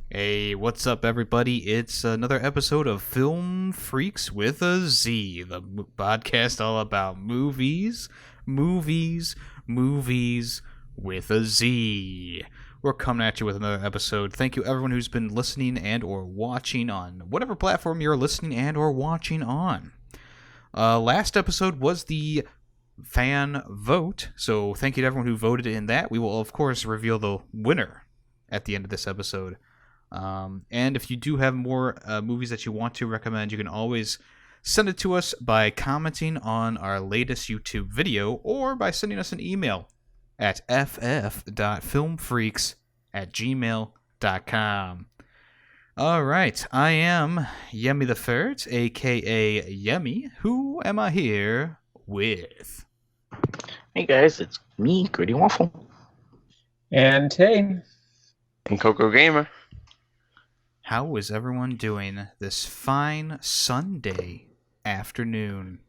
Hey, what's up, everybody? It's another episode of Film Freaks with a Z, the podcast all about movies with a Z. We're coming at you with another episode. Thank you, everyone who's been listening and or watching on whatever platform you're listening and or watching on. Last episode was the fan vote, so thank you to everyone who voted in that. We will, of course, reveal the winner at the end of this episode. And if you do have more movies that you want to recommend, you can always send it to us by commenting on our latest YouTube video or by sending us an email at ff.filmfreaks@gmail.com. All right, I am Yemmy the Ferret, a.k.a. Yemmy. Who am I here with? Hey guys, it's me, Gritty Waffle. And hey. And Coco Gamer. How is everyone doing this fine Sunday afternoon?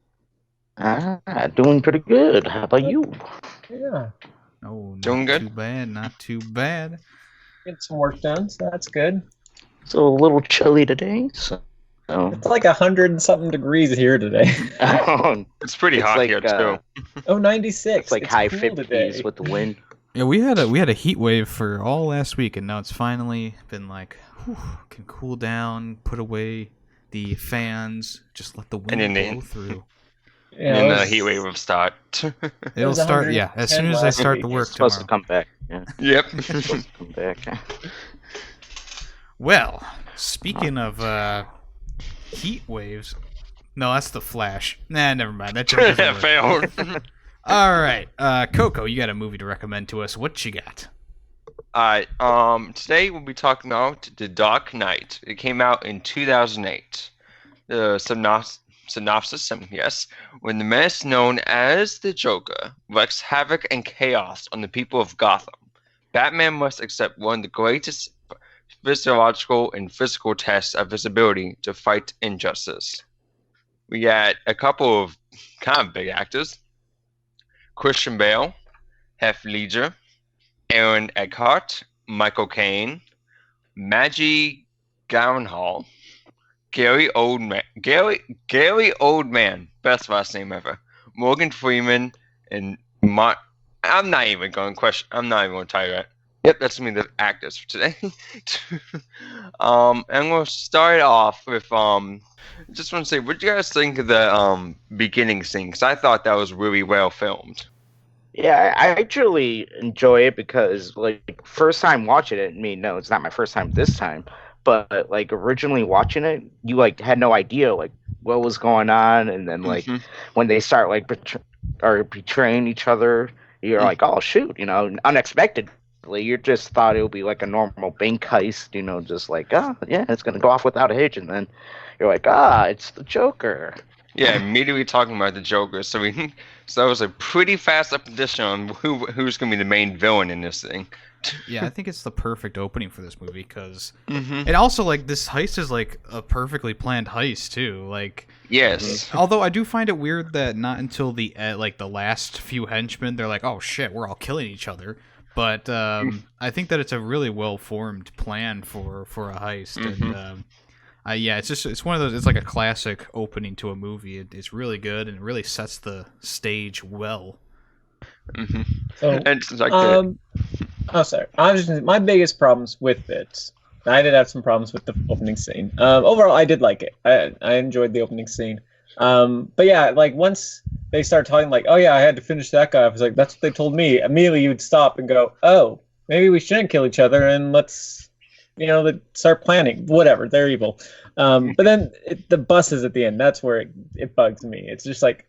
Doing pretty good. How about you? Yeah. Oh, not Doing good? too bad, not too bad. Get some work done, so that's good. It's a little chilly today, so... It's like 100 and something degrees here today. It's pretty hot like, here too. 96. It's like it's high cool 50s today. with the wind. Yeah, we had a heat wave for all last week, and now it's finally been like, can cool down, put away the fans, just let the wind blow through. Yeah, And then the heat wave will start. It'll start, yeah, as soon as I start to work It's supposed tomorrow. to come back. Yeah, Yep. it's supposed to come back. Well, speaking of heat waves, no, that's the Flash. Nah, never mind. That joke doesn't work. Failed. All right, Coco, you got a movie to recommend to us. What you got? Alright, today we'll be talking about The Dark Knight. It came out in 2008. The synopsis, yes, when the menace known as the Joker wreaks havoc and chaos on the people of Gotham, Batman must accept one of the greatest physiological and physical tests of his ability to fight injustice. We got a couple of kind of big actors. Christian Bale, Heath Ledger, Aaron Eckhart, Michael Caine, Maggie Gyllenhaal, Gary Oldman, best last name ever, Morgan Freeman, and I'm not even going to tell you that. Yep, that's me, the actors for today. And we'll start off with just want to say, what do you guys think of the beginning scene? Because I thought that was really well filmed. Yeah, I actually enjoy it because, like, first time watching it, no, it's not my first time this time, but, like, originally watching it, you, like, had no idea, like, what was going on, and then, like, when they start, like, betraying each other, you're like, oh, shoot, unexpectedly, you just thought it would be, like, a normal bank heist, just like, oh, yeah, it's gonna go off without a hitch, and then you're like, it's the Joker. Yeah, immediately talking about the Joker. So that was a pretty fast repetition on who's going to be the main villain in this thing. Yeah, I think it's the perfect opening for this movie because it also, like, this heist is like a perfectly planned heist too. Like, yes. Although I do find it weird that not until the last few henchmen they're like, oh shit, we're all killing each other. But I think that it's a really well formed plan for a heist. And yeah, it's one of those. It's like a classic opening to a movie. It's really good and it really sets the stage well. So, And it's like sorry. My biggest problems with it. I did have some problems with the opening scene. Overall, I did like it. I enjoyed the opening scene. But yeah, like once they start talking, like, oh yeah, I had to finish that guy. I was like, that's what they told me. Immediately, you would stop and go, oh, maybe we shouldn't kill each other and let's. Start planning. Whatever, they're evil. But then the buses at the end, that's where it bugs me. It's just like,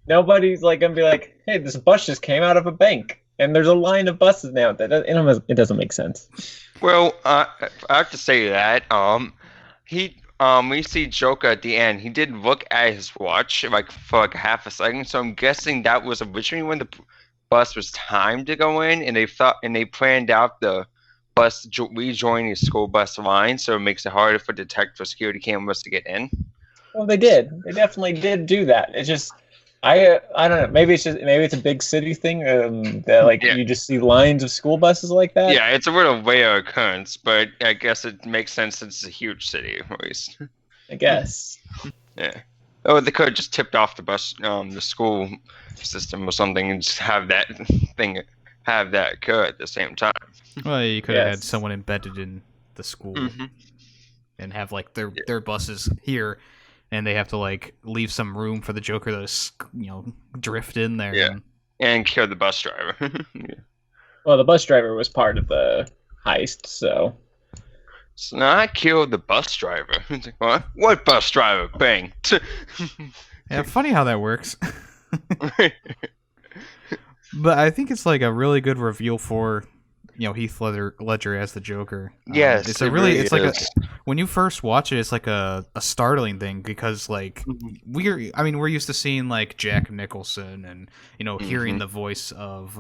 nobody's like going to be like, hey, this bus just came out of a bank. And there's a line of buses now. It doesn't make sense. well, I have to say that we see Joker at the end. He did look at his watch for like half a second. So I'm guessing that was originally when the bus was timed to go in, and they planned out the bus rejoining the school bus line, so it makes it harder for detective security cameras to get in. Well, they did. They definitely did do that. It's just I don't know. Maybe it's a big city thing. That like Yeah. you just see lines of school buses like that. Yeah, it's a real rare occurrence, but I guess it makes sense since it's a huge city, at least. I guess. Yeah. Oh, they could have just tipped off the school system or something, and just have that occur at the same time. Well, you could have had Yes. someone embedded in the school Mhm. and have like their buses here, and they have to like leave some room for the Joker to drift in there. Yeah. And kill the bus driver. Yeah. Well, the bus driver was part of the heist, so So now I killed the bus driver. It's like, what? What bus driver? Bang. Yeah, funny how that works. But I think it's like a really good reveal for Heath Ledger as the Joker. Yes, it's it a really really it's like is. when you first watch it, it's like a startling thing because like we're used to seeing like Jack Nicholson and hearing the voice of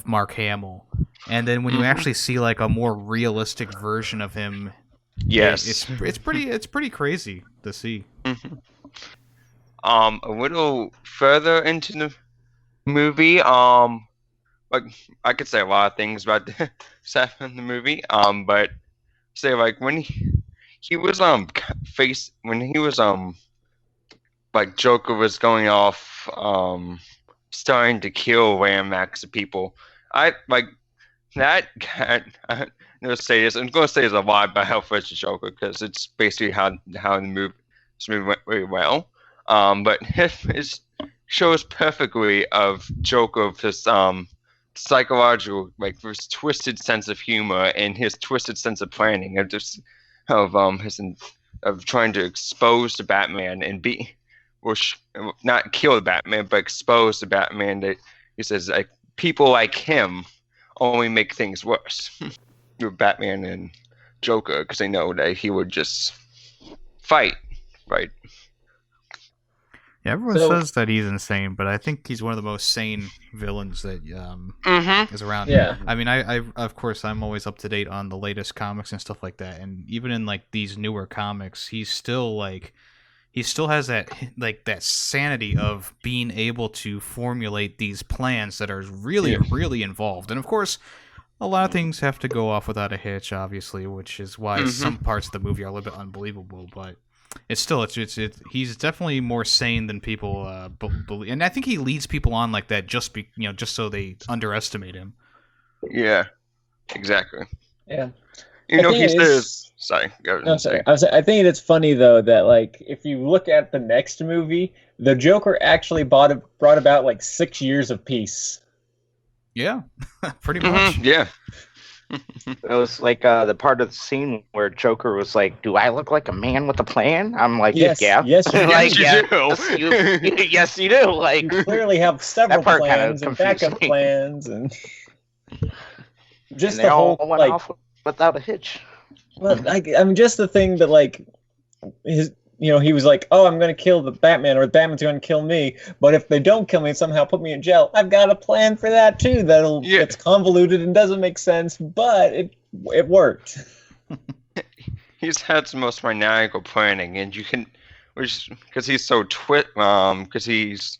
Mark Hamill, and then when you actually see like a more realistic version of him, Yes. it's pretty crazy to see. A little further into the movie, like I could say a lot of things about the stuff in the movie, but say like when he was like Joker was going off, starting to kill random acts of people. I like that. I'm gonna say this a lot about Heath Ledger's Joker because it's basically how the this movie went really well. But it shows perfectly of Joker of his psychological, like his twisted sense of humor and his twisted sense of planning of just of trying to expose the Batman and not kill the Batman but expose the Batman. That he says like people like him only make things worse. With Batman and Joker because they know that he would just fight. Yeah, everyone So- says that he's insane, but I think he's one of the most sane villains that is around. yeah. I mean, I of course I'm always up to date on the latest comics and stuff like that, and even in like these newer comics, he still has that sanity of being able to formulate these plans that are really really involved, and of course. A lot of things have to go off without a hitch, obviously, which is why some parts of the movie are a little bit unbelievable. But it's he's definitely more sane than people believe, and I think he leads people on like that just so they underestimate him. Yeah, exactly. Yeah. You I know, think he it is- says. Sorry. Go ahead. No, sorry. I think it's funny though that like if you look at the next movie, the Joker actually brought about like 6 years of peace. Yeah, pretty much. Yeah. It was like the part of the scene where Joker was like, "Do I look like a man with a plan?" I'm like, Yes, "Yeah, yes, you do. like, Yes, you do. Yes, you, yes, you do." Like, You clearly have several That part kinda plans and confused backup me. plans and just and they the whole all went like. off without a hitch. Well, I mean, just the thing that like he was like, "Oh, I'm going to kill the Batman, or the Batman's going to kill me. But if they don't kill me and somehow put me in jail, I've got a plan for that too. It's convoluted and doesn't make sense, but it worked." He's had some most maniacal planning, and because he's so because he's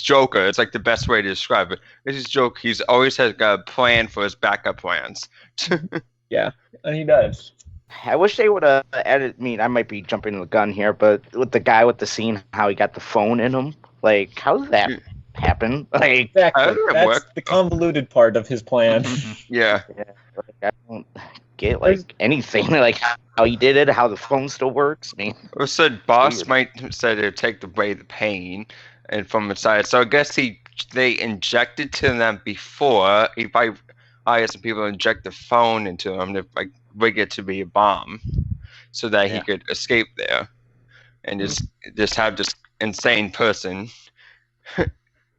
Joker. It's like the best way to describe it. He's Joker. He's always got a plan for his backup plans. Yeah, and he does. I wish they would have added. I mean, I might be jumping the gun here, but with the guy with the scene, how he got the phone in him, like, how did that happen? Like, Exactly. How did it That's work? the convoluted part of his plan. Yeah. I don't get like anything, like how he did it, how the phone still works. I mean, Or said boss Weird. might said it would take away the pain and from inside. So I guess they injected to them before. If I had some people inject the phone into him to like rig it to be a bomb, so that he Yeah. could escape there, and just have this insane person, kind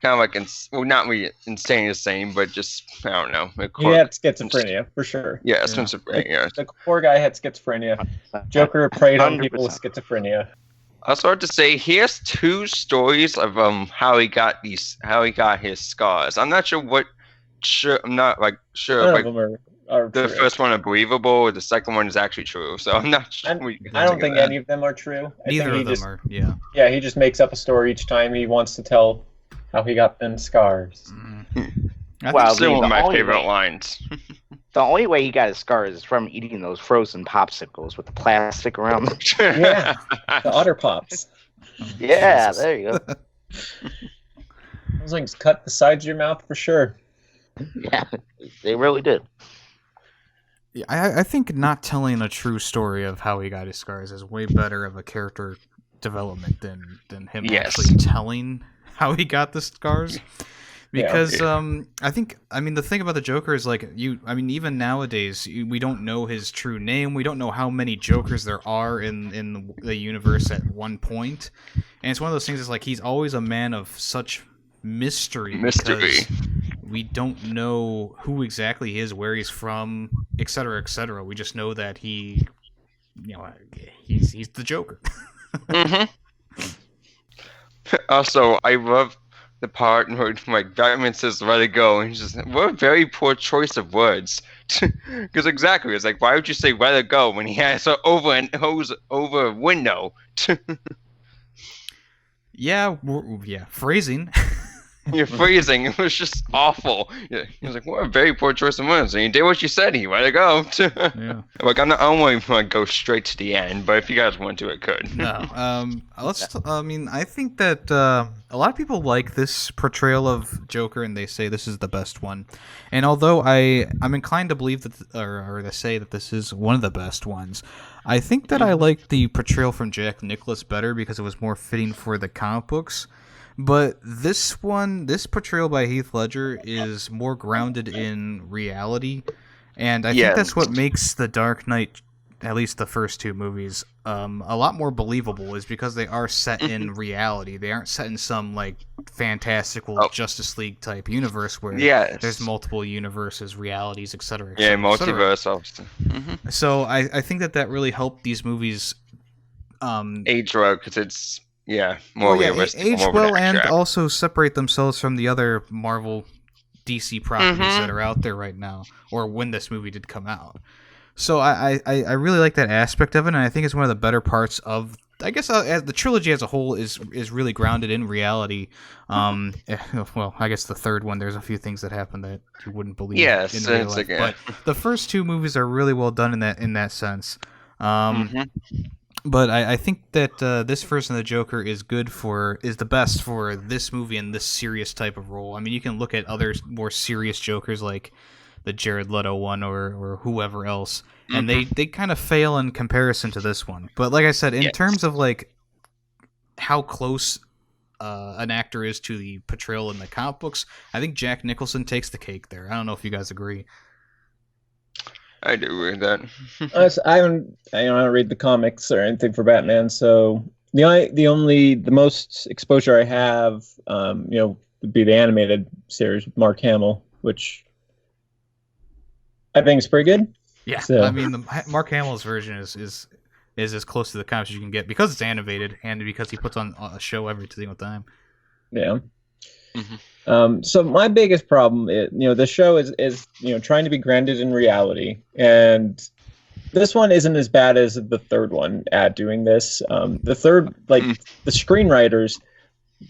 of like not really insane, but just I don't know. He had schizophrenia for sure. Yeah, Yeah. schizophrenia. The poor guy had schizophrenia. Joker preyed on people with 100%. schizophrenia. I was hard to say. He has two stories of how he got his scars. I'm not sure what. I'm not like sure. None Like, of them are The true. first one unbelievable. The second one is actually true. So I'm not sure. I don't think any of them are true. I Neither think of them are. Yeah. Yeah, he just makes up a story each time he wants to tell how he got them scars. I Well, think Still one of my only favorite way- lines. The only way he got his scars is from eating those frozen popsicles with the plastic around them. Yeah. The Otter Pops. Yeah, Jesus. there you go. Those things cut the sides of your mouth for sure. Yeah, they really did. Yeah, I think not telling a true story of how he got his scars is way better of a character development than him Yes. actually telling how he got the scars. Because I mean the thing about the Joker is like even nowadays we don't know his true name. We don't know how many Jokers there are in the universe at one point. And it's one of those things. It's like he's always a man of such mystery. Because we don't know who exactly he is, where he's from, etc., etc. We just know that he's the Joker. Also, I love the part where like Batman says "Let it go," and he's just, what a very poor choice of words. Because exactly, it's like, why would you say "let it go" when he has an over and hose over a window? Yeah, phrasing. You're freezing. It was just awful. Yeah. He was like, what a very poor choice of words. And he did what you said. He let it go. Yeah. Like, I don't want to go straight to the end, but if you guys want to, it could. No. I think that a lot of people like this portrayal of Joker, and they say this is the best one. And although I'm inclined to believe that, or to say that this is one of the best ones, I think that I like the portrayal from Jack Nicklaus better because it was more fitting for the comic books. But this portrayal by Heath Ledger is more grounded in reality, and I think that's what makes The Dark Knight, at least the first two movies, a lot more believable, is because they are set in reality. They aren't set in some like fantastical Justice League type universe where there's multiple universes, realities, etc. Yeah, multiverse. So I think that really helped these movies age well because it's more realistic. Age well and also separate themselves from the other Marvel, DC properties that are out there right now, or when this movie did come out. So I really like that aspect of it, and I think it's one of the better parts of. I guess the trilogy as a whole is really grounded in reality. Well, I guess the third one, there's a few things that happen that you wouldn't believe in real life. But the first two movies are really well done in that sense. But I think that this version of the Joker is the best for this movie and this serious type of role. I mean, you can look at other more serious Jokers like the Jared Leto one or whoever else, and they kind of fail in comparison to this one. But like I said, in terms of like how close an actor is to the portrayal in the comic books, I think Jack Nicholson takes the cake there. I don't know if you guys agree. I do with that. I don't read the comics or anything for Batman, so the most exposure I have, would be the animated series with Mark Hamill, which I think is pretty good. Yeah, so. I mean, Mark Hamill's version is as close to the comics as you can get because it's animated and because he puts on a show every single time. Yeah. So my biggest problem is, the show is trying to be grounded in reality, and this one isn't as bad as the third one at doing this. The third, the screenwriters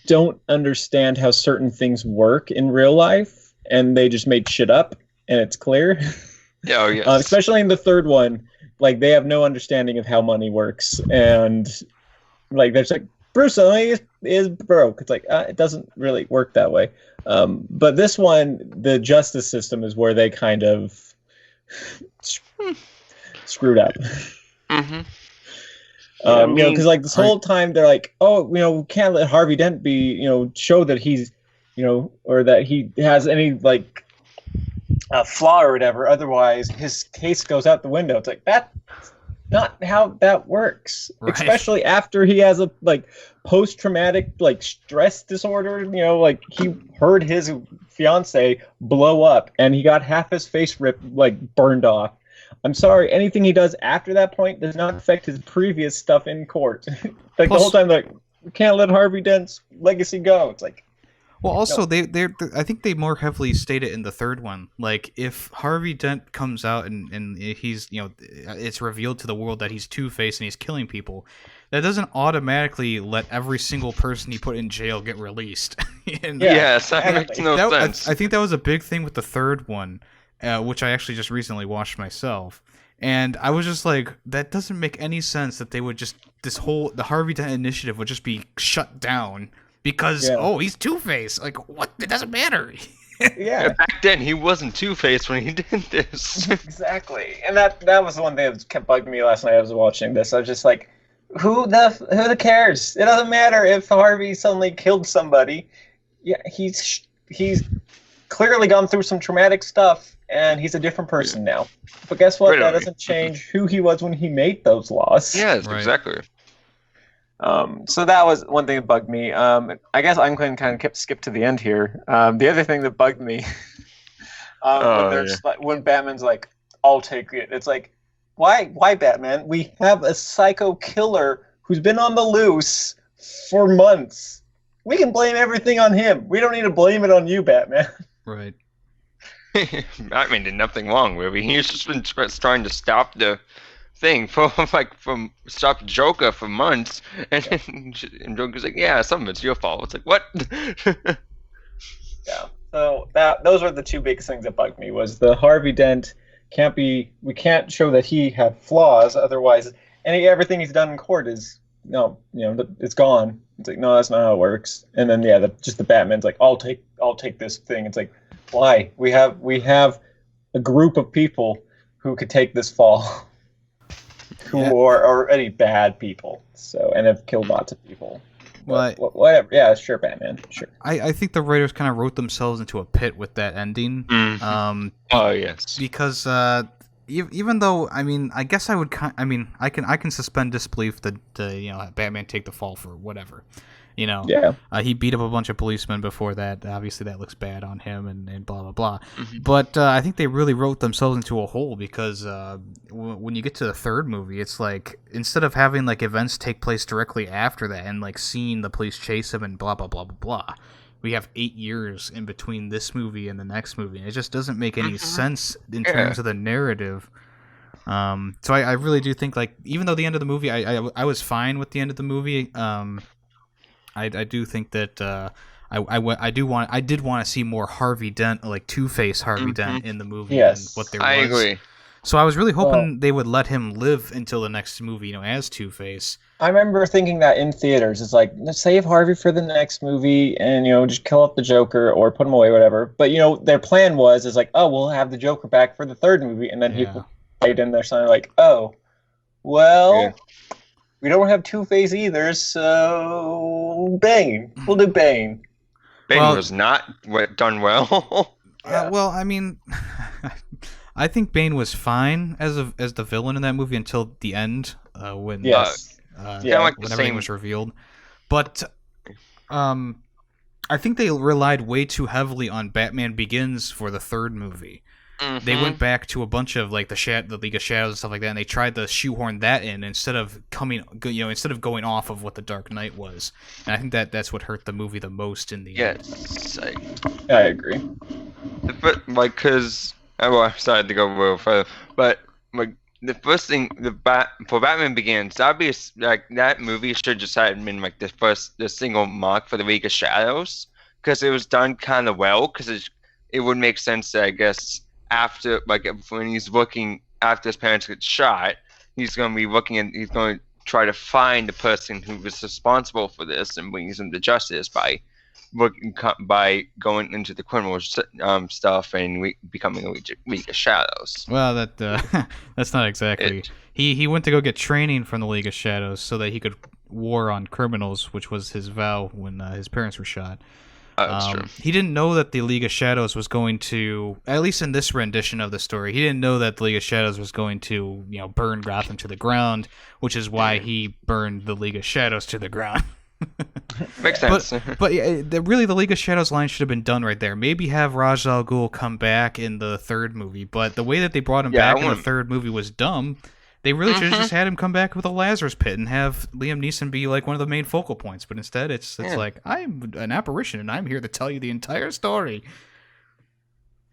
don't understand how certain things work in real life, and they just made shit up, and it's clear. Oh, yes. Especially in the third one, they have no understanding of how money works, and they're just like, Bruce is broke. It's it doesn't really work that way. But this one, the justice system is where they kind of screwed up. Because this whole time they're like, we can't let Harvey Dent be, show that he's, or that he has any a flaw or whatever. Otherwise, his case goes out the window. It's like that's not how that works. Right. Especially after he has a post-traumatic stress disorder. He heard his fiance blow up and he got half his face ripped, burned off. I'm sorry, anything he does after that point does not affect his previous stuff in court. The whole time, we can't let Harvey Dent's legacy go. It's Well, also I think they more heavily state it in the third one. Like if Harvey Dent comes out and he's it's revealed to the world that he's Two-Face and he's killing people, that doesn't automatically let every single person he put in jail get released. And Yes, that makes no sense. I think that was a big thing with the third one, which I actually just recently watched myself. And I was just like, that doesn't make any sense that they would just the Harvey Dent initiative would just be shut down. Because he's Two-Face. Like what? It doesn't matter. Yeah. Back then, he wasn't Two-Face when he did this. Exactly, and that was the one thing that kept bugging me last night. I was watching this. I was just like, who the cares? It doesn't matter if Harvey suddenly killed somebody. Yeah, he's clearly gone through some traumatic stuff, and he's a different person now. But guess what? That doesn't change who he was when he made those laws. Yes, right. Exactly. So that was one thing that bugged me. I guess I'm going to kind of skip to the end here. The other thing that bugged me, when Batman's like, "I'll take it." It's like, why Batman? We have a psycho killer who's been on the loose for months. We can blame everything on him. We don't need to blame it on you, Batman. Right. Batman did nothing wrong, really. He's just been trying to stop the thing from stop Joker for months, and Joker's like, yeah, some of it's your fault. It's like, what? Yeah. So those are the two biggest things that bugged me. Was the Harvey Dent we can't show that he had flaws, otherwise everything he's done in court is it's gone. It's like, no, that's not how it works. And then just the Batman's like, I'll take this thing. It's like, why? We have a group of people who could take this fall. Who are already bad people, and have killed lots of people. Well, whatever. Yeah, sure, Batman. Sure. I think the writers kind of wrote themselves into a pit with that ending. Mm-hmm. Oh yes. Because even though I guess I would I can suspend disbelief that Batman take the fall for whatever. Yeah. He beat up a bunch of policemen before that. Obviously, that looks bad on him, and blah blah blah. Mm-hmm. But I think they really wrote themselves into a hole because when you get to the third movie, it's like instead of having like events take place directly after that and like seeing the police chase him and blah blah blah blah blah, we have 8 years in between this movie and the next movie, and it just doesn't make any sense in terms of the narrative. So I really do think like even though the end of the movie, I was fine with the end of the movie. I do think that I did want to see more Harvey Dent, like Two-Face Harvey Dent in the movie than what there was. I agree. So I was really hoping they would let him live until the next movie, as Two-Face. I remember thinking that in theaters. It's like, let's save Harvey for the next movie and, just kill off the Joker or put him away, whatever. But, their plan is like, oh, we'll have the Joker back for the third movie. And then people played in there something like, oh, well... Yeah. We don't have Two-Face either, so Bane. We'll do Bane. Bane was not done well. I think Bane was fine as the villain in that movie until the end when when everything was revealed. But I think they relied way too heavily on Batman Begins for the third movie. Mm-hmm. They went back to a bunch of like the League of Shadows and stuff like that, and they tried to shoehorn that in instead of going off of what the Dark Knight was. And I think that's what hurt the movie the most in the end. Yes, I agree. But because I'm sorry to go a little further, but like the first thing for Batman Begins, obvious like that movie should just have been like the single mark for the League of Shadows because it was done kind of well because it would make sense that I guess. After, when he's looking after his parents get shot, he's going to be looking and he's going to try to find the person who was responsible for this and brings him to justice by going into the criminal stuff and becoming a League of Shadows. Well, that's not exactly. He went to go get training from the League of Shadows so that he could war on criminals, which was his vow when his parents were shot. That's true. He didn't know that the League of Shadows was going to, at least in this rendition of the story, he didn't know that the League of Shadows was going to, burn Gotham to the ground, which is why he burned the League of Shadows to the ground. Makes sense. But really, the League of Shadows line should have been done right there. Maybe have Ra's al Ghul come back in the third movie, but the way that they brought him back in the third movie was dumb. They really should have just had him come back with a Lazarus pit and have Liam Neeson be like one of the main focal points. But instead, it's like, I'm an apparition and I'm here to tell you the entire story.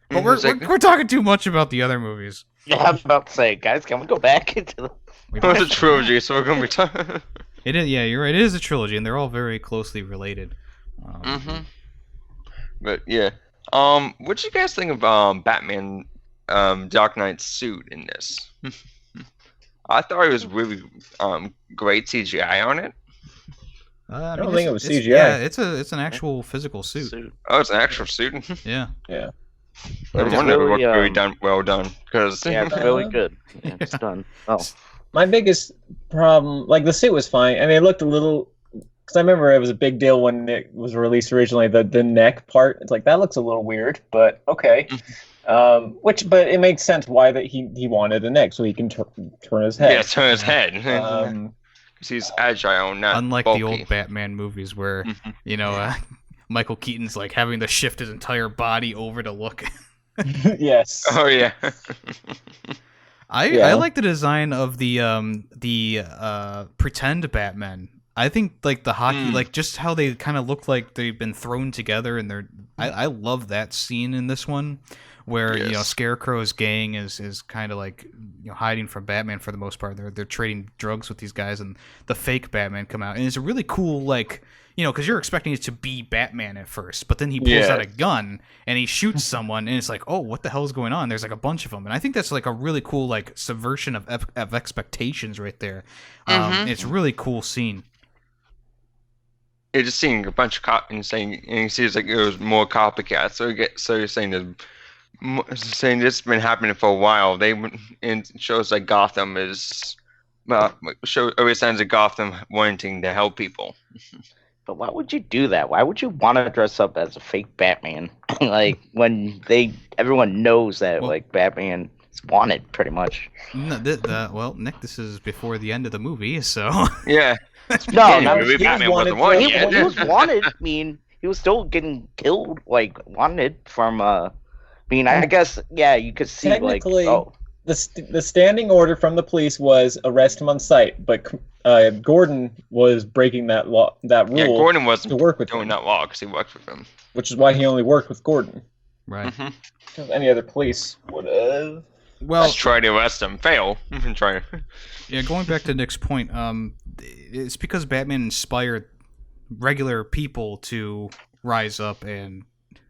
But we're talking too much about the other movies. Yeah, I was about to say, guys, can we go back into the... It's a trilogy, so we're going to be talking... It is, yeah, you're right. It is a trilogy, and they're all very closely related. But, yeah. What do you guys think of Batman Dark Knight's suit in this? I thought it was really great CGI on it. I don't think it was CGI. Yeah, it's an actual physical suit. Oh, it's an actual suit? Yeah. Yeah. It's really well done. Cause Yeah, it's really good. Yeah, it's done. Oh. My biggest problem, like the suit was fine. I mean, it looked a little, because I remember it was a big deal when it was released originally. The neck part, it's like that looks a little weird, but okay. But it makes sense why that he wanted a neck so he can turn his head. Yeah, turn his head. Because he's agile, not unlike bulky. the old Batman movies where Michael Keaton's like having to shift his entire body over to look. Yes. Oh yeah. I like the design of the pretend Batman. I think like the hockey, like just how they kind of look like they've been thrown together, and I love that scene in this one where Scarecrow's gang is kind of like hiding from Batman for the most part. They're trading drugs with these guys, and the fake Batman come out, and it's a really cool like. Because you're expecting it to be Batman at first, but then he pulls out a gun and he shoots someone, and it's like, oh, what the hell is going on? There's like a bunch of them, and I think that's like a really cool like subversion of expectations right there. It's a really cool scene. You're just seeing a bunch of cops and he sees like it was more copycats. So you're saying saying this has been happening for a while. It shows like Gotham is always signs of Gotham wanting to help people. But why would you do that? Why would you want to dress up as a fake Batman? Like when everyone knows that like Batman is wanted, pretty much. Well, Nick, this is before the end of the movie, so yeah. Batman wasn't wanted yet. He was wanted. I mean, he was still getting killed, like wanted from. I guess you could see technically, the standing order from the police was arrest him on sight, but Gordon was breaking that rule. Yeah, Gordon wasn't to work with doing that law because he worked with him. Which is why he only worked with Gordon. Right. Because any other police would have. Well, let's try to arrest him. Fail. Yeah, going back to Nick's point, it's because Batman inspired regular people to rise up and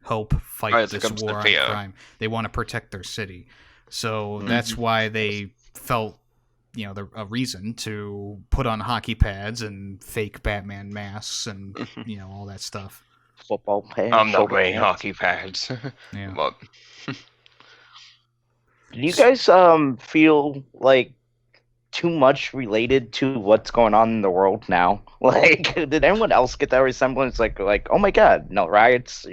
help fight this war on crime. They want to protect their city. So that's why they felt, a reason to put on hockey pads and fake Batman masks and, all that stuff. Football pads. I'm not wearing hockey pads. Yeah. But... Do you guys feel like too much related to what's going on in the world now? Like, did anyone else get that resemblance? Like, oh my god, no riots,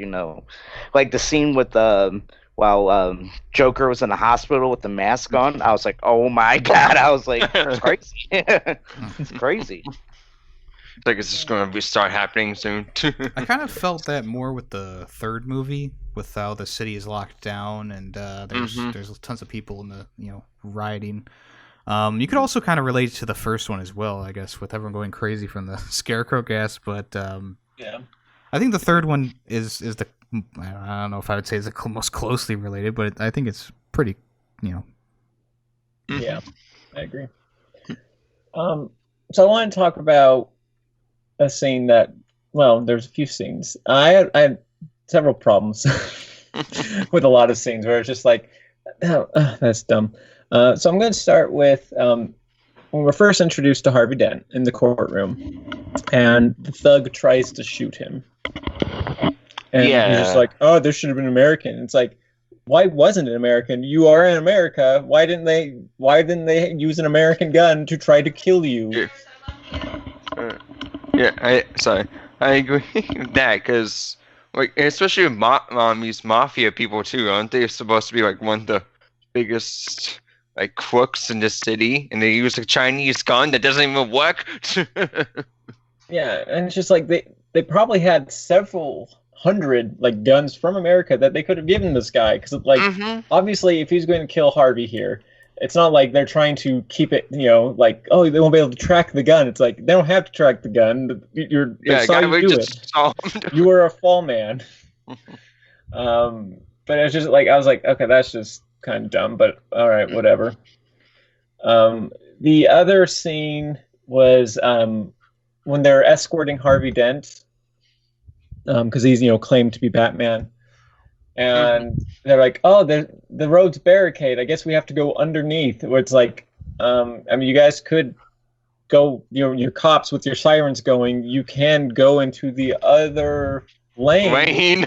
like the scene with while Joker was in the hospital with the mask on. I was like, oh my god, I was like, it's crazy. It's crazy. Like it's just going to start happening soon. I kind of felt that more with the third movie, with how the city is locked down and there's tons of people in the rioting. You could also kind of relate to the first one as well, I guess, with everyone going crazy from the Scarecrow gas. But I think the third one is the I don't know if I would say it's the most closely related, but I think it's pretty Yeah, I agree. So I want to talk about a scene that, there's a few scenes. I had several problems with a lot of scenes where it's just like, that's dumb. So I'm going to start with when we're first introduced to Harvey Dent in the courtroom, and the thug tries to shoot him. And he's just like, oh, this should have been American. It's like, why wasn't it American? You are in America. Why didn't they use an American gun to try to kill you? I agree with that, because especially with these mafia people too, aren't they supposed to be like one of the biggest crooks in the city, and they use a Chinese gun that doesn't even work? Yeah, and it's just like they probably had several hundred guns from America that they could have given this guy, because obviously if he's going to kill Harvey here, it's not like they're trying to keep it, like, oh, they won't be able to track the gun. It's like they don't have to track the gun. They saw you do it. You were a fall man. But it's just like I was like, okay, that's just kind of dumb, but all right, whatever. The other scene was when they're escorting Harvey Dent, because he's claimed to be Batman, and they're like, oh, the road's barricade. I guess we have to go underneath. Where it's like, you guys could go, your cops with your sirens going. You can go into the other lane.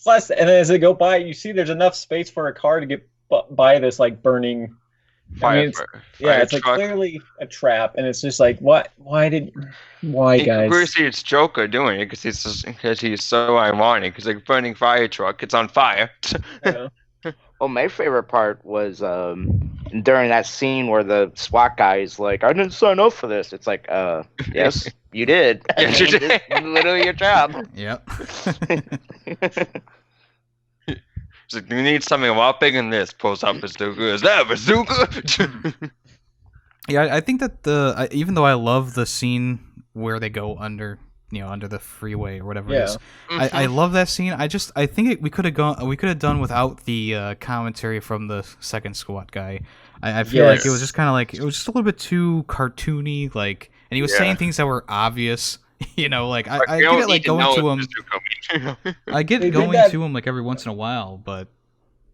Plus, and as they go by, you see there's enough space for a car to get by this like burning. It's like clearly a trap, and it's just like, what? Why, guys? We see it's Joker doing it because he's so ironic. Because like burning fire truck, it's on fire. Yeah. Well, my favorite part was during that scene where the SWAT guy is like, "I didn't sign up for this." It's like, yes, you did. Yes, you did. It's literally your job. Yep. It's like, you need something a lot bigger than this. Pulls out bazooka. Is that a bazooka? Yeah, I think that even though I love the scene where they go under the freeway or whatever it is, I love that scene. I think we could have done without the commentary from the second SWAT guy. I feel like it was just kind of like, it was just a little bit too cartoony, like, and he was saying things that were obvious. Like I get it, like going to him. I get going to him like every once in a while, but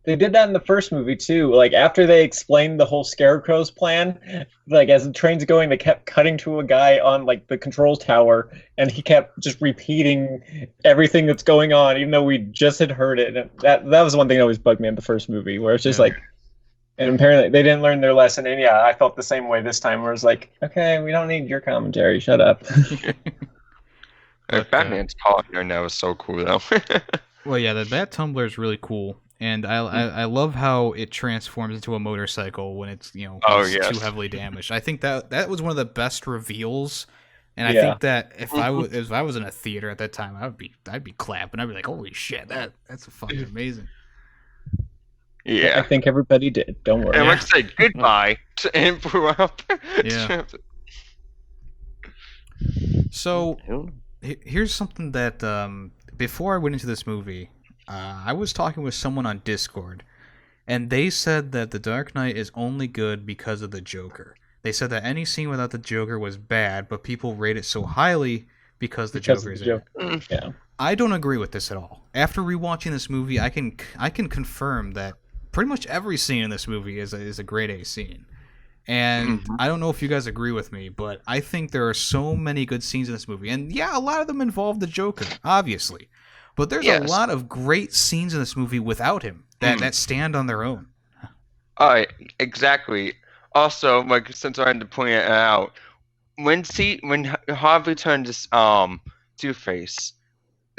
they did that in the first movie too. Like after they explained the whole Scarecrow's plan, like as the train's going, they kept cutting to a guy on like the control tower, and he kept just repeating everything that's going on, even though we just had heard it. And that was one thing that always bugged me in the first movie, where it's just like. And apparently they didn't learn their lesson. And yeah, I felt the same way this time, where it's like, okay, we don't need your commentary. Shut up. Batman's talk here now is so cool, though. Well, yeah, the Bat Tumbler is really cool. And I love how it transforms into a motorcycle when it's, too heavily damaged. I think that was one of the best reveals. And I think that if I was in a theater at that time, I'd be clapping. I'd be like, holy shit, that's fucking amazing. Yeah, I think everybody did. Don't worry. And let's say goodbye to Emperor up. Yeah. So here's something that before I went into this movie, I was talking with someone on Discord, and they said that The Dark Knight is only good because of the Joker. They said that any scene without the Joker was bad, but people rate it so highly because the Joker is in it. Yeah. I don't agree with this at all. After rewatching this movie, I can confirm that pretty much every scene in this movie is a grade A scene. And I don't know if you guys agree with me, but I think there are so many good scenes in this movie. And yeah, a lot of them involve the Joker, obviously. But there's a lot of great scenes in this movie without him that stand on their own. Exactly. Also, like, since I had to point it out, when Harvey turned to Two-Face,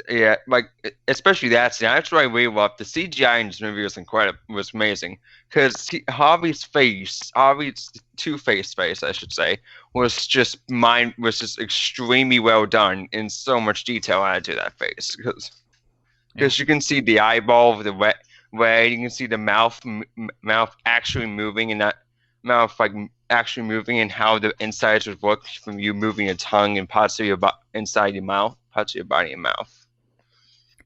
yeah, like, especially that scene. That's what I really loved. The CGI in this movie was incredible. Was amazing. Because Harvey's Two-Face face, I should say, was just extremely well done, and so much detail added to that face. Because you can see the eyeball of the red, you can see the mouth actually moving, and that mouth actually moving, and how the insides would look from you moving your tongue and parts of your inside your mouth, parts of your body and mouth.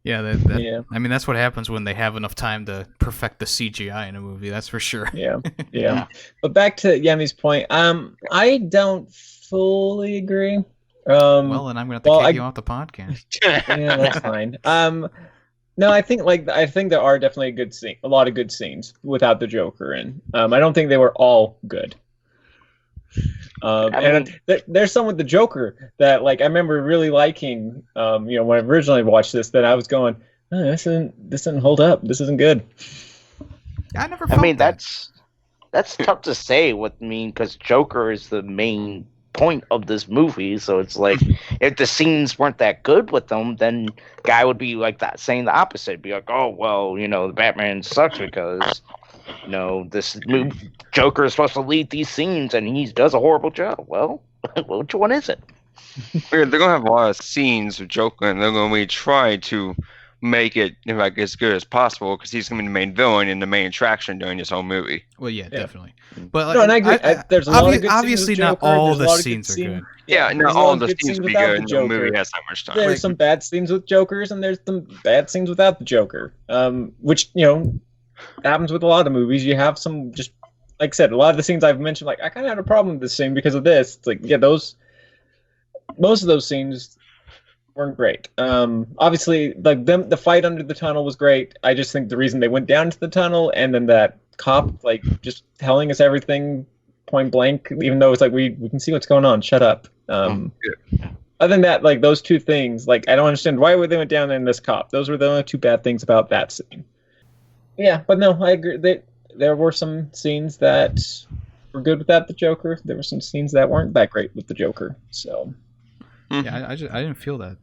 Yeah, I mean, that's what happens when they have enough time to perfect the CGI in a movie. That's for sure. Yeah. But back to Yemmy's point, I don't fully agree. Well, then I'm gonna have to kick you off the podcast. Yeah, that's fine. No, I think there are definitely a lot of good scenes without the Joker in. I don't think they were all good. And there's some with the Joker that, like, I remember really liking. When I originally watched this, that I was going, oh, this doesn't hold up. This isn't good. I never. Felt that's tough to say. Because Joker is the main point of this movie. So it's like, if the scenes weren't that good with them, then guy would be like that, saying the opposite. Be like, oh well, the Batman sucks because. This Joker is supposed to lead these scenes, and he does a horrible job. Well, which one is it? They're gonna have a lot of scenes with Joker, and they're gonna really try to make it like as good as possible because he's gonna be the main villain and the main attraction during this whole movie. Well, yeah, definitely. But No, and I agree. There's a lot of good obviously scenes with not Joker, all there's a the lot of scenes are good. Yeah, there's not a lot all of the good scenes be without good. the The Joker. movie has that much time. There's some bad scenes with Jokers, and there's some bad scenes without the Joker. Which happens with a lot of movies. You have some just like I said, a lot of the scenes I've mentioned, like I kind of had a problem with this scene because of this. It's like most of those scenes weren't great. Obviously, like the fight under the tunnel was great. I just think the reason they went down into the tunnel and then that cop like just telling us everything point blank, even though it's like we can see what's going on. Shut up. Other than that, like those two things, like I don't understand why they went down in this cop. Those were the only two bad things about that scene. Yeah, but no, I agree. There were some scenes that were good without the Joker. There were some scenes that weren't that great with the Joker. So. Yeah, I didn't feel that.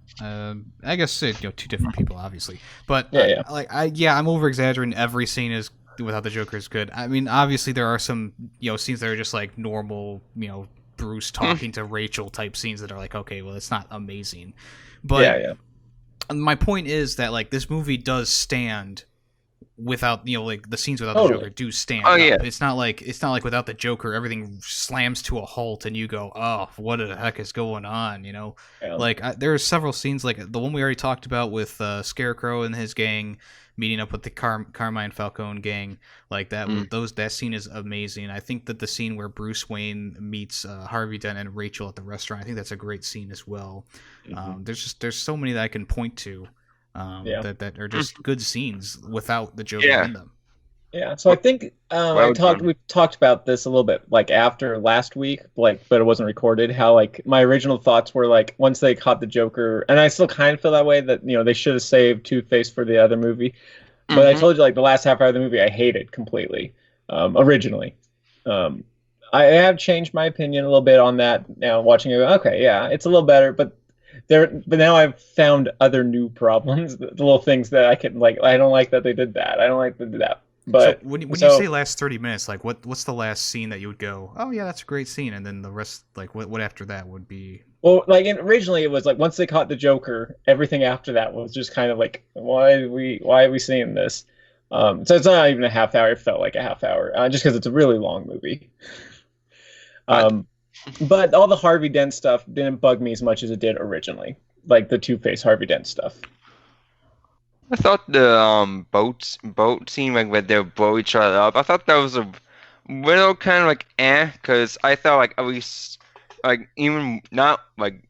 I guess two different people, obviously, but I'm over exaggerating. Every scene is without the Joker is good. I mean, obviously there are some scenes that are just like normal, Bruce talking to Rachel type scenes that are like, okay, well, it's not amazing, but my point is that like this movie does stand without like the scenes without the Joker do stand up. Yeah. It's not like without the Joker everything slams to a halt and you go, oh, what the heck is going on, like there are several scenes like the one we already talked about with Scarecrow and his gang meeting up with the Carmine Falcone gang, like that that scene is amazing. I think that the scene where Bruce Wayne meets Harvey Dent and Rachel at the restaurant, I think that's a great scene as well. There's so many that I can point to that are just good scenes without the Joker in them. Yeah, so I think we talked about this a little bit like after last week, like, but it wasn't recorded. How like my original thoughts were like once they caught the Joker, and I still kind of feel that way that they should have saved Two-Face for the other movie. But I told you like the last half hour of the movie I hated completely. Originally, I have changed my opinion a little bit on that now. Watching it, okay, yeah, it's a little better, but now I've found other new problems, the little things that I can like. I don't like that they did that. I don't like that they did that. But so when you say last 30 minutes, like what's the last scene that you would go, oh yeah, that's a great scene, and then the rest, like what after that would be? Well, like originally it was like once they caught the Joker, everything after that was just kind of like why are we seeing this? So it's not even a half hour. It felt like a half hour, just because it's a really long movie. But all the Harvey Dent stuff didn't bug me as much as it did originally, like the Two-Face Harvey Dent stuff. I thought the boat scene, like where they blow each other up, I thought that was a little kind of like because I thought like at least like even not like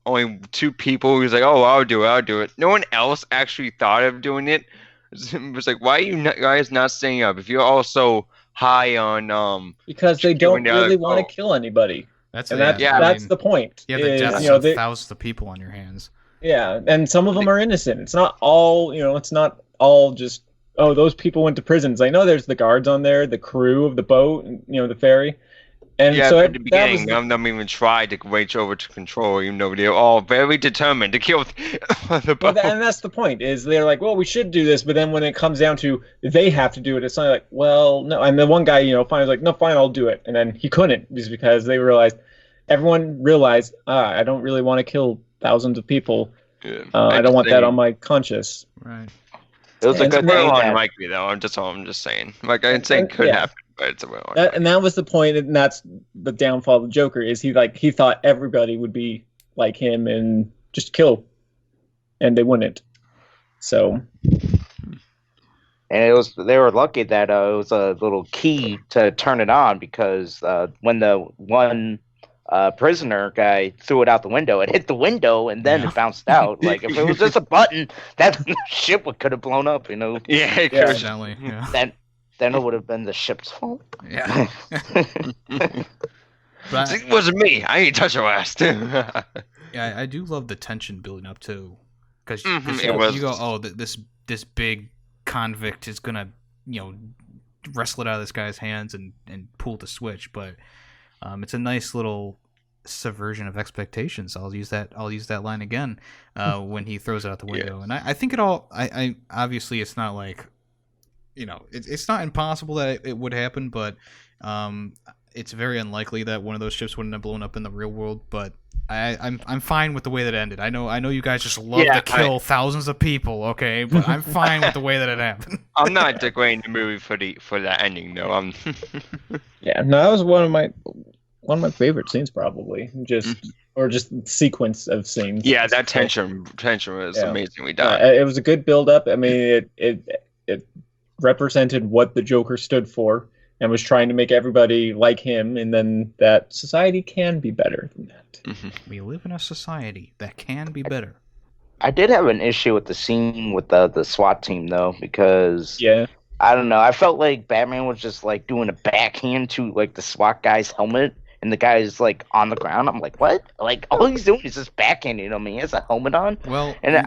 only two people who was like, oh, I'll do it. No one else actually thought of doing it. It was like, why are you guys not staying up if you're all so high on because they don't really want to kill anybody. That's the point. Yeah, the deaths of thousands of people on your hands. Yeah, and some of them are innocent. It's not all, it's not all just, oh, those people went to prisons. I know there's the guards on there, the crew of the boat, the ferry. And so at the beginning, none of them even tried to reach over to control, even though they're all very determined to kill the boat. And that's the point, is they're like, well, we should do this, but then when it comes down to they have to do it, it's not like, well, no. And the one guy, finally was like, no, fine, I'll do it. And then he couldn't, just because everyone realized, I don't really want to kill thousands of people. Yeah. I don't want that on my conscience. Right. It was a good thing. Unlikely though. I'm just saying. Like I'm saying, could happen, but it's a little. And that was the point, and that's the downfall of the Joker. Is he thought everybody would be like him and just kill, and they wouldn't. So. And they were lucky that it was a little key to turn it on, because when the one prisoner guy threw it out the window, it hit the window and then it bounced out. Like if it was just a button, that ship could have blown up. Yeah, it could have. Yeah. Then it would have been the ship's fault. Yeah. But it wasn't me. I ain't touch your ass. Yeah, I do love the tension building up too, because you go, oh, this big convict is gonna wrestle it out of this guy's hands and pull the switch, but it's a nice little subversion of expectations. I'll use that line again when he throws it out the window. Yeah. And I think it all. I obviously it's not like it's not impossible that it would happen, but it's very unlikely that one of those ships wouldn't have blown up in the real world, but I'm fine with the way that it ended. I know you guys just love to kill thousands of people, okay? But I'm fine with the way that it happened. I'm not degrading the movie for that ending, though. Yeah, no, that was one of my favorite scenes, probably. Just sequence of scenes. Yeah, that tension was amazingly done. It was a good build up. I mean, it represented what the Joker stood for and was trying to make everybody like him, and then that society can be better than that. We live in a society that can be better. I did have an issue with the scene with the SWAT team, though, because I don't know. I felt like Batman was just like doing a backhand to like the SWAT guy's helmet, and the guy's like on the ground. I'm like, what? Like all he's doing is just backhanding him. He has a helmet on. Well, and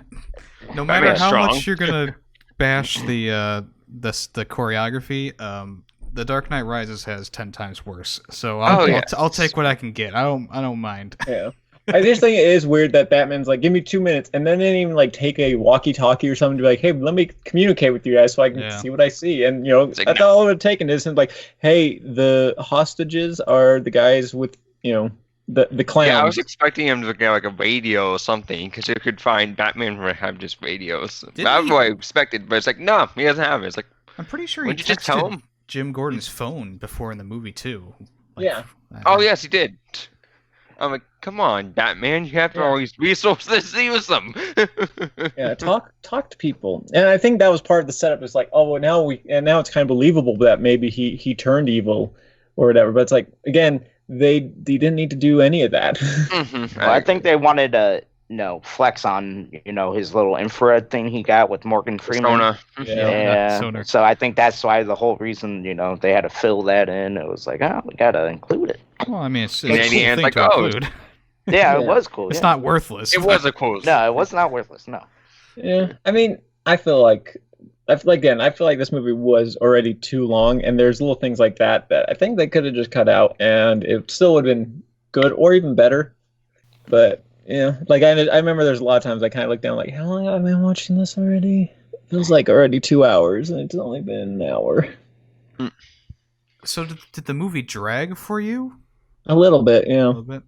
no matter how much you're gonna bash the choreography, The Dark Knight Rises has 10 times worse. So I'll take what I can get. I don't mind. Yeah. I just think it is weird that Batman's like, give me 2 minutes, and then they didn't even like take a walkie-talkie or something to be like, hey, let me communicate with you guys so I can see what I see. And that's all it would have taken is like, hey, the hostages are the guys with the clowns. Yeah, I was expecting him to get like a radio or something, because you could find Batman would have just radios. That's what I expected, but it's like, no, he doesn't have it. It's like, I'm pretty sure he just tell him? Jim Gordon's phone before in the movie too. Oh yes, he did. I'm like, come on, Batman, you have all these resources to use them. Talk to people, and I think that was part of the setup. It's like, oh, well, now it's kind of believable that maybe he turned evil or whatever. But it's like, again, they didn't need to do any of that. Well, I think they wanted to flex on his little infrared thing he got with Morgan Freeman. Sonar. So I think that's why the whole reason they had to fill that in. It was like, we gotta include it. Well, I mean, it's a cool thing to include. Yeah, it was cool. It's not worthless. It was a cool. No, it was not worthless. No. Yeah, I mean, I feel like this movie was already too long, and there's little things like that I think they could have just cut out, and it still would have been good or even better. But like I remember there's a lot of times I kind of look down like, how long have I been watching this already? It feels like already 2 hours, and it's only been an hour. So did the movie drag for you? A little bit, yeah. A little bit?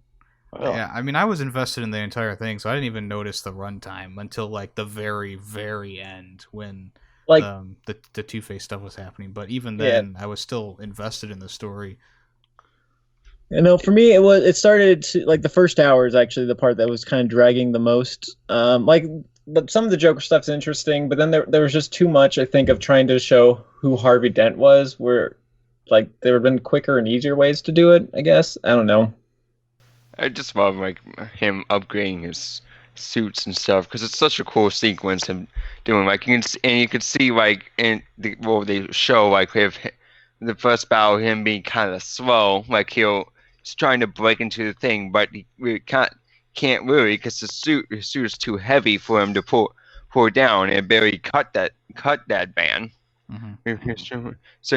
Oh. Yeah, I mean, I was invested in the entire thing, so I didn't even notice the runtime until like the very, very end when like the Two-Face stuff was happening. But even then, I was still invested in the story. For me, it started to, like the first hour is actually the part that was kind of dragging the most. But some of the Joker stuff's interesting, but then there was just too much, I think, of trying to show who Harvey Dent was, where like there have been quicker and easier ways to do it, I guess. I don't know. I just love like him upgrading his suits and stuff, because it's such a cool sequence him doing like you can see like in they show like with the first battle him being kind of slow, like he's trying to break into the thing, but he really can't really, because his suit is too heavy for him to pull down, and barely cut that band. Mm-hmm. So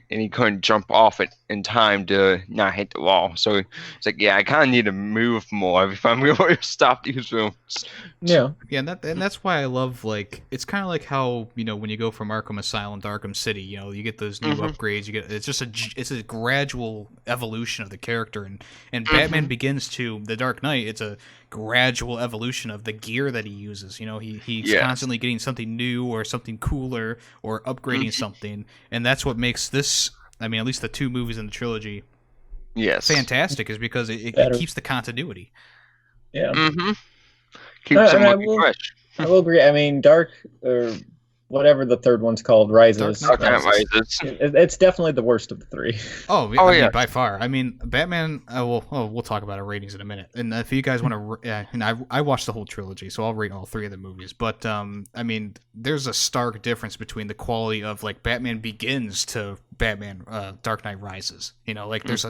he couldn't jump off it in time to not hit the wall. So it's like, I kind of need to move more if I'm going to stop these rooms. Yeah, and that's why I love, like, it's kind of like how when you go from Arkham Asylum to Arkham City, you get those new upgrades. It's a gradual evolution of the character, and Batman Begins to The Dark Knight. It's a gradual evolution of the gear that he uses. He's constantly getting something new or something cooler or upgrading something, and that's what makes this, I mean, at least the two movies in the trilogy, fantastic, is because it keeps the continuity. Yeah. Keeps them looking fresh. I will agree. I mean, Dark, or whatever the third one's called, Rises. Dark Knight Rises. It's definitely the worst of the three. I mean, by far. I mean, Batman. We'll talk about our ratings in a minute. And if you guys want to, and I watched the whole trilogy, so I'll rate all three of the movies. But I mean, there's a stark difference between the quality of like Batman Begins to Batman Dark Knight Rises. There's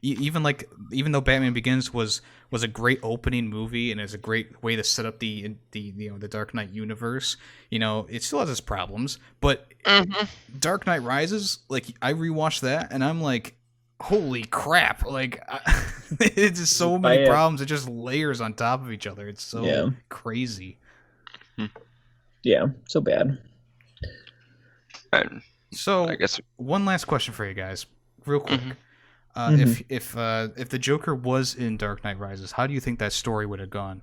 even though Batman Begins was a great opening movie and is a great way to set up the Dark Knight universe, it still has its problems. But Dark Knight Rises, like, I rewatched that and I'm like, holy crap! Like, it's just so many problems. It just layers on top of each other. It's so crazy. Yeah, so bad. So, I guess one last question for you guys, real quick. If the Joker was in Dark Knight Rises, how do you think that story would have gone?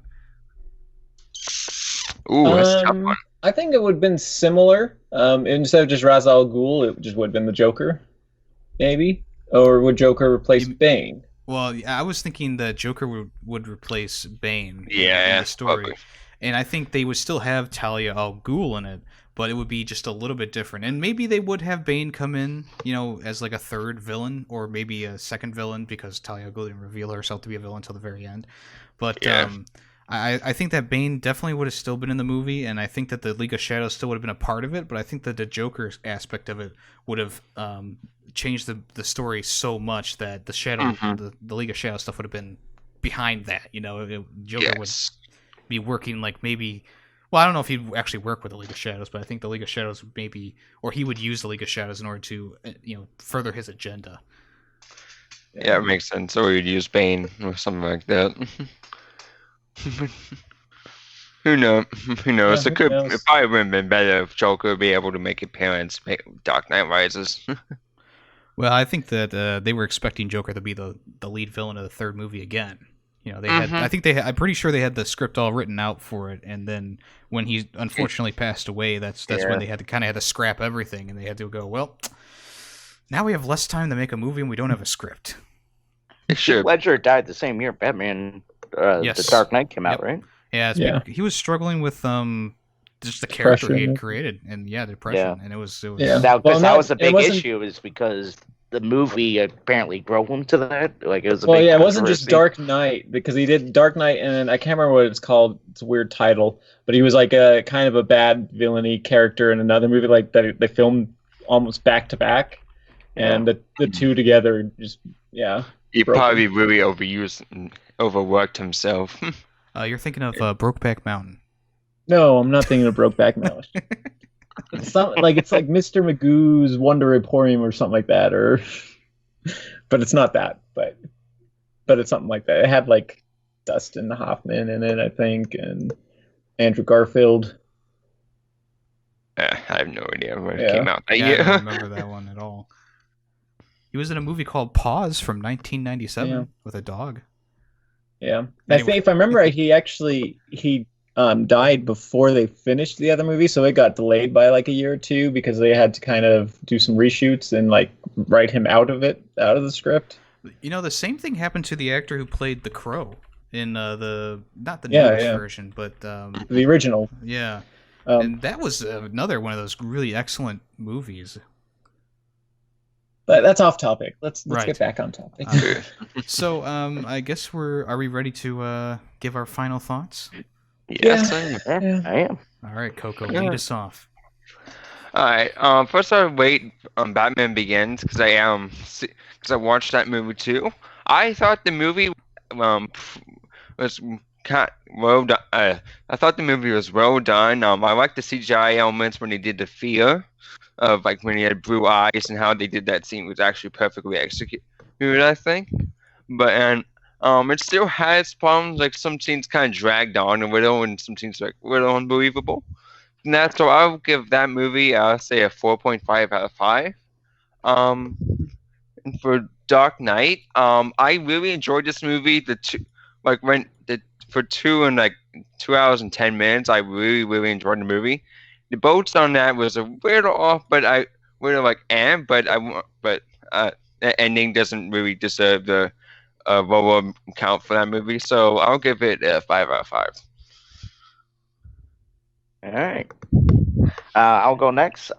Ooh, that's a tough one. I think it would have been similar. Instead of just Ra's al Ghul, it just would have been the Joker, maybe, or would Joker replace Bane? Well, I was thinking that Joker would replace Bane in Yeah, the story. probably. And I think they would still have Talia al Ghul in it, but it would be just a little bit different. And maybe they would have Bane come in, as like a third villain, or maybe a second villain, because Talia al Ghul didn't reveal herself to be a villain until the very end. But Yeah. I think that Bane definitely would have still been in the movie, and I think that the League of Shadows still would have been a part of it, but I think that the Joker aspect of it would have changed the story so much that the League of Shadows stuff would have been behind that. Joker would be working like maybe... Well, I don't know if he'd actually work with the League of Shadows, but I think the League of Shadows or he would use the League of Shadows in order to, further his agenda. Yeah, it makes sense. Or you'd use Bane or something like that. Who knows? Who knows? Yeah, It who could. knows? It probably would have been better if Joker would be able to make appearance, make Dark Knight Rises. Well, I think that they were expecting Joker to be the lead villain of the third movie again. They had. I think they. I'm pretty sure they had the script all written out for it, and then when he unfortunately passed away, that's when they had to scrap everything, and they had to go, well, now we have less time to make a movie, and we don't have a script. Sure. Ledger died the same year Batman, Yes. The Dark Knight came out, Yep. right? Yeah, he was struggling with just the character he had Depression. created, and depression, and it was Yeah. That Well, was a it big wasn't- issue, is because the movie apparently drove him to that. Like, it was a Well, big yeah, it wasn't just controversy. Dark Knight, because he did Dark Knight, and I can't remember what it's called. It's a weird title, but he was like a kind of a bad villainy character in another movie, like that they filmed almost back to back, and the two together just He broken. probably really overused and overworked himself. You're thinking of Brokeback Mountain. No, I'm not thinking of Brokeback Mountain. It's like Mr. Magoo's Wonder Emporium or something like that, but it's not that. But it's something like that. It had like Dustin Hoffman in it, I think, and Andrew Garfield. I have no idea when it Yeah. came out that Yeah, I year. don't remember that one at all. He was in a movie called Paws from 1997 Yeah. with a dog. Yeah, I Anyway. think if I remember right, he died before they finished the other movie, so it got delayed by like a year or two because they had to kind of do some reshoots and like write him out of the script. The same thing happened to the actor who played the Crow in not the Yeah, newest yeah. version, but The original. yeah. Um, And that was another one of those really excellent movies. but that's off topic. Let's Right. get back on topic. So I guess are we ready to give our final thoughts? Yes, I am. Yeah, Yeah. I am. All right, Coco, Yeah. lead us off. All right. First, I wait on Batman Begins because I watched that movie too. I thought the movie was kind well done. I thought the movie was well done. I liked the CGI elements when they did the fear of like when he had blue eyes and how they did that scene was actually perfectly executed, I think. But it still has problems. Like some scenes kind of dragged on a little, and some scenes like a little unbelievable. And that's so I'll give that movie I'll say a 4.5 out of 5. And for Dark Knight, I really enjoyed this movie. For 2 hours and 10 minutes, I really enjoyed the movie. The boats on that was a little off, but I little but the ending doesn't really deserve the lower count for that movie. So I'll give it a 5 out of 5. All right. I'll go next.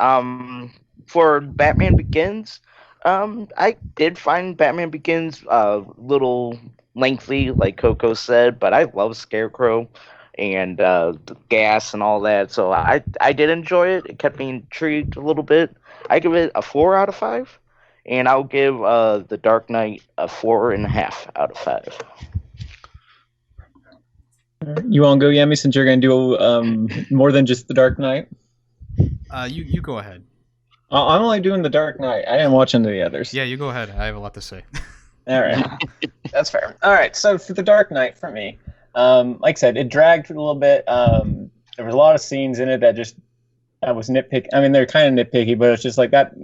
For Batman Begins, I did find Batman Begins a little lengthy, like Coco said, but I love Scarecrow and the gas and all that, so I did enjoy it. It kept me intrigued a little bit. I give it a 4 out of 5, and I'll give The Dark Knight a 4.5 out of 5. You want to go, Yemmy, since you're going to do more than just The Dark Knight? You go ahead. I'm only doing The Dark Knight. I didn't watch any of the others. Yeah, you go ahead. I have a lot to say. All right. That's fair. All right. So for The Dark Knight, for me, like I said, it dragged a little bit. There was a lot of scenes in it that was nitpicky. I mean, they're kind of nitpicky, but it's just like that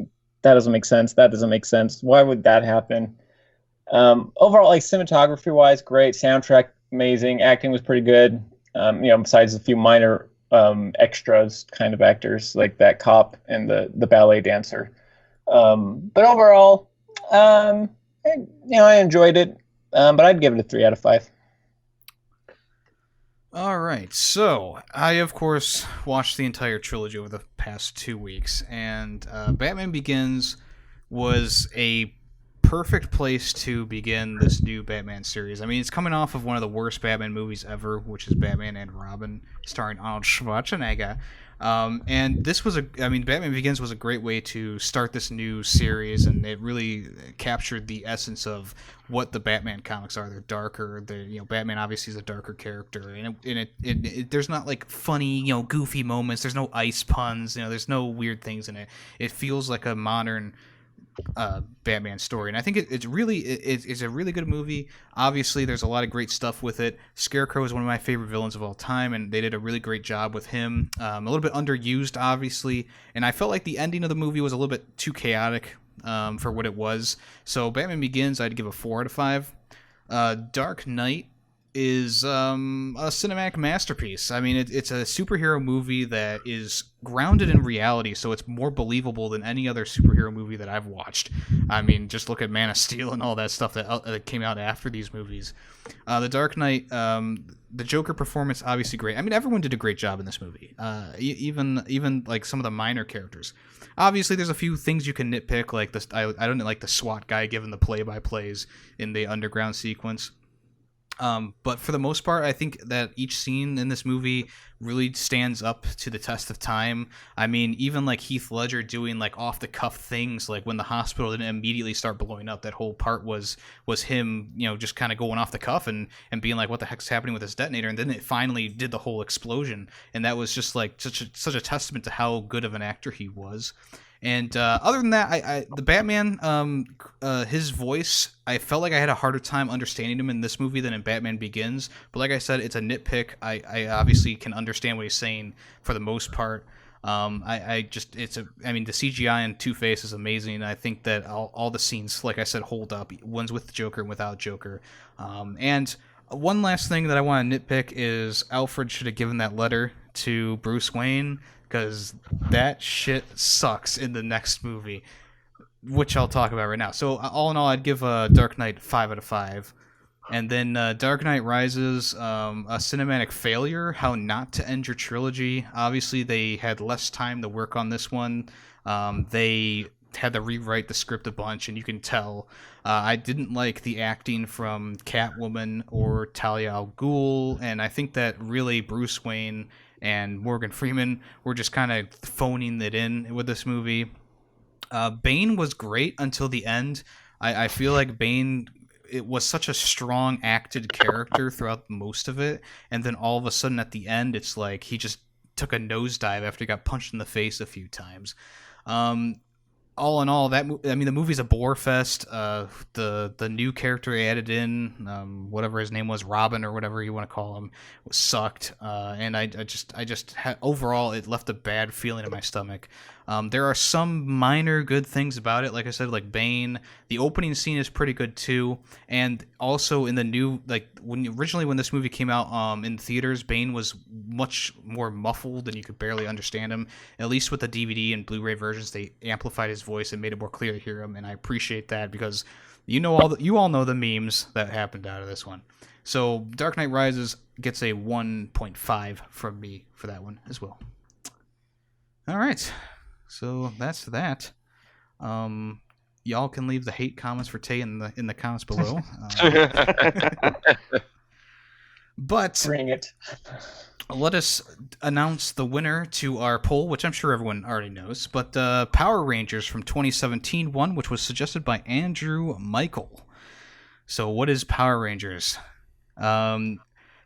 doesn't make sense. That doesn't make sense. Why would that happen? Overall, like cinematography wise, great. Soundtrack, amazing. Acting was pretty good. Besides a few minor extras kind of actors like that cop and the ballet dancer. But overall, I enjoyed it. But I'd give it a 3 out of 5. All right, so I, of course, watched the entire trilogy over the past 2 weeks, and Batman Begins was a perfect place to begin this new Batman series. I mean, it's coming off of one of the worst Batman movies ever, which is Batman and Robin, starring Arnold Schwarzenegger. And this was Batman Begins was a great way to start this new series, and it really captured the essence of what the Batman comics are. They're darker. Batman obviously is a darker character, and there's not like funny, goofy moments. There's no ice puns. There's no weird things in it. It feels like a modern Batman story, and I think it's a really good movie. Obviously, there's a lot of great stuff with it. Scarecrow is one of my favorite villains of all time, and they did a really great job with him. A little bit underused, obviously, and I felt like the ending of the movie was a little bit too chaotic for what it was. So Batman Begins, I'd give a 4 out of 5. Dark Knight is a cinematic masterpiece. I mean, it's a superhero movie that is grounded in reality, so it's more believable than any other superhero movie that I've watched. I mean, just look at Man of Steel and all that stuff that came out after these movies. The Dark Knight, the Joker performance, obviously great. I mean, everyone did a great job in this movie, even like some of the minor characters. Obviously, there's a few things you can nitpick, like this. I don't like the SWAT guy giving the play-by-plays in the underground sequence. But for the most part, I think that each scene in this movie really stands up to the test of time. I mean, even like Heath Ledger doing like off-the-cuff things, like when the hospital didn't immediately start blowing up, that whole part was him, just kind of going off the cuff and being like, what the heck's happening with this detonator? And then it finally did the whole explosion. And that was just like such a testament to how good of an actor he was. And other than that, the Batman, his voice, I felt like I had a harder time understanding him in this movie than in Batman Begins. But like I said, it's a nitpick. I obviously can understand what he's saying for the most part. The CGI in Two-Face is amazing. I think that all the scenes, like I said, hold up. One's with Joker and without Joker. And one last thing that I want to nitpick is Alfred should have given that letter to Bruce Wayne, because that shit sucks in the next movie, which I'll talk about right now. So all in all, I'd give Dark Knight 5 out of 5. And then Dark Knight Rises, a cinematic failure, how not to end your trilogy. Obviously, they had less time to work on this one. They had to rewrite the script a bunch, and you can tell. I didn't like the acting from Catwoman or Talia al Ghul, and I think that really Bruce Wayne and Morgan Freeman were just kind of phoning it in with this movie. Bane was great until the end. I feel like Bane, it was such a strong acted character throughout most of it, and then all of a sudden at the end, it's like he just took a nosedive after he got punched in the face a few times. All in all, the movie's a bore fest. The new character added in, whatever his name was, Robin or whatever you want to call him, sucked. And I just overall, it left a bad feeling in my stomach. There are some minor good things about it, like I said, like Bane. The opening scene is pretty good too, and also in the new, like when this movie came out in theaters, Bane was much more muffled and you could barely understand him. At least with the DVD and Blu-ray versions, they amplified his voice and made it more clear to hear him, and I appreciate that because you all know the memes that happened out of this one. So Dark Knight Rises gets a 1.5 from me for that one as well. All right. So that's that. Y'all can leave the hate comments for Tay in the comments below. But Bring it. let us announce the winner to our poll, which I'm sure everyone already knows. But Power Rangers from 2017 won, which was suggested by Andrew Michael. So what is Power Rangers?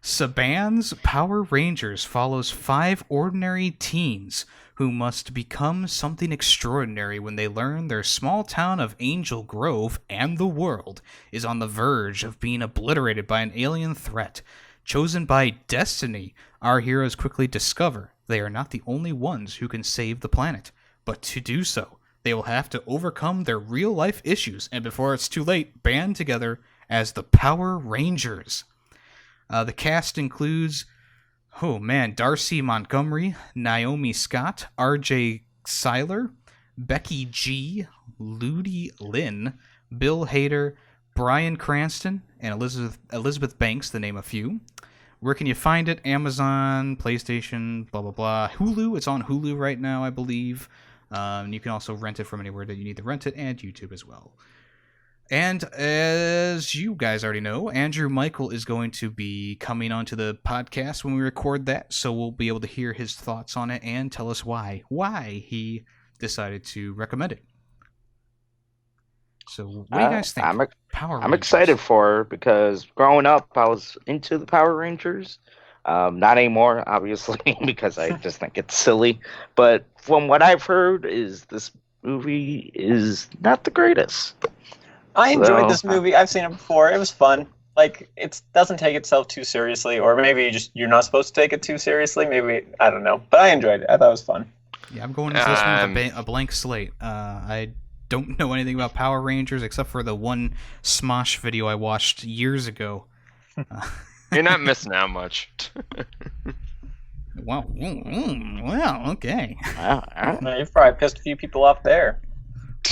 Saban's Power Rangers follows 5 ordinary teens who must become something extraordinary when they learn their small town of Angel Grove and the world is on the verge of being obliterated by an alien threat. Chosen by destiny, our heroes quickly discover they are not the only ones who can save the planet, but to do so, They will have to overcome their real-life issues, and before it's too late, band together as the Power Rangers. The cast includes, Darcy Montgomery, Naomi Scott, R.J. Seiler, Becky G, Ludi Lin, Bill Hader, Bryan Cranston, and Elizabeth Banks, to name a few. Where can you find it? Amazon, PlayStation, blah, blah, blah. Hulu. It's on Hulu right now, I believe. You can also rent it from anywhere that you need to rent it, and YouTube as well. And as you guys already know, Andrew Michael is going to be coming onto the podcast when we record that, so we'll be able to hear his thoughts on it and tell us why he decided to recommend it. So what do you guys think? I'm excited for her because growing up, I was into the Power Rangers. Not anymore, obviously, because I just think it's silly. But from what I've heard, is this movie is not the greatest. I enjoyed this movie. I've seen it before. It was fun. Like, it doesn't take itself too seriously, or maybe you're not supposed to take it too seriously. Maybe, I don't know. But I enjoyed it. I thought it was fun. Yeah, I'm going into this one with a blank slate. I don't know anything about Power Rangers except for the one Smosh video I watched years ago. You're not missing out much. Wow. Well, okay. No, you've probably pissed a few people off there.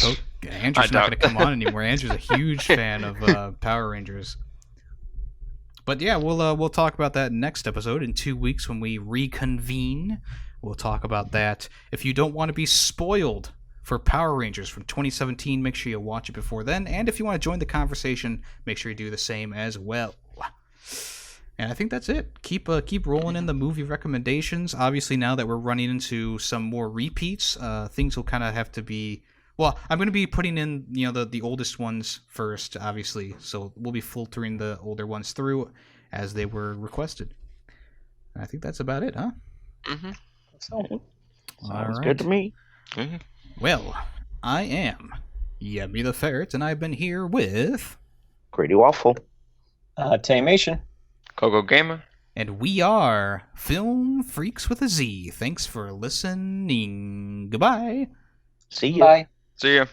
Oh, Andrew's not going to come on anymore. Andrew's a huge fan of Power Rangers. But yeah, we'll talk about that next episode in 2 weeks when we reconvene. We'll talk about that. If you don't want to be spoiled for Power Rangers from 2017, make sure you watch it before then. And if you want to join the conversation, make sure you do the same as well. And I think that's it. Keep rolling in the movie recommendations. Obviously, now that we're running into some more repeats, things will kind of have to be... Well, I'm going to be putting in the oldest ones first, obviously. So we'll be filtering the older ones through as they were requested. I think that's about it, huh? Mm-hmm. Sounds good to me. Mm-hmm. Well, I am Yemmy the Ferret, and I've been here with... Grady Waffle. Taymation. Coco Gamer. And we are Film Freakz with a Z. Thanks for listening. Goodbye. See ya. Bye. See ya.